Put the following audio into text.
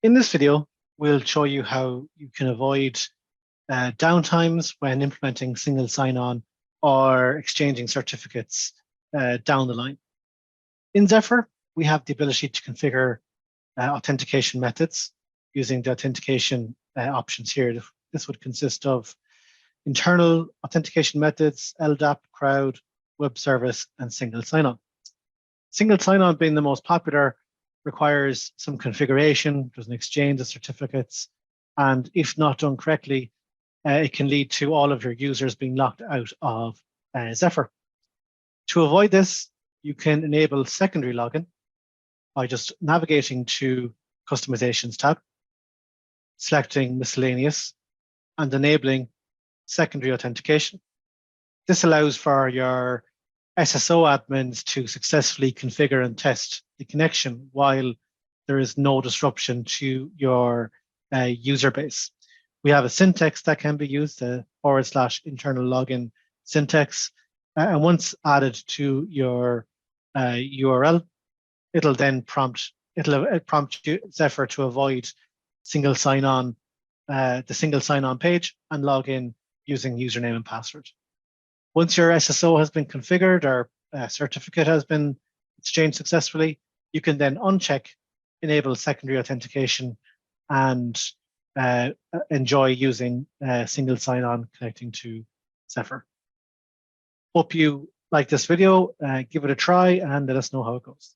In this video, we'll show you how you can avoid downtimes when implementing single sign-on or exchanging certificates down the line. In Zephyr, we have the ability to configure authentication methods using the authentication options here. This would consist of internal authentication methods, LDAP, crowd, web service, and single sign-on. Single sign-on being the most popular requires some configuration. There's an exchange of certificates, and if not done correctly, it can lead to all of your users being locked out of Zephyr. To avoid this, you can enable secondary login by just navigating to Customizations tab, selecting Miscellaneous, and enabling secondary authentication. This allows for your SSO admins to successfully configure and test the connection while there is no disruption to your user base. We have a syntax that can be used, the /internal login syntax, and once added to your URL, it'll then prompt Zephyr to avoid single sign-on, the single sign-on page, and log in using username and password. Once your SSO has been configured or a certificate has been exchanged successfully, you can then uncheck enable secondary authentication and enjoy using single sign-on connecting to Zephyr. Hope you like this video. Give it a try and let us know how it goes.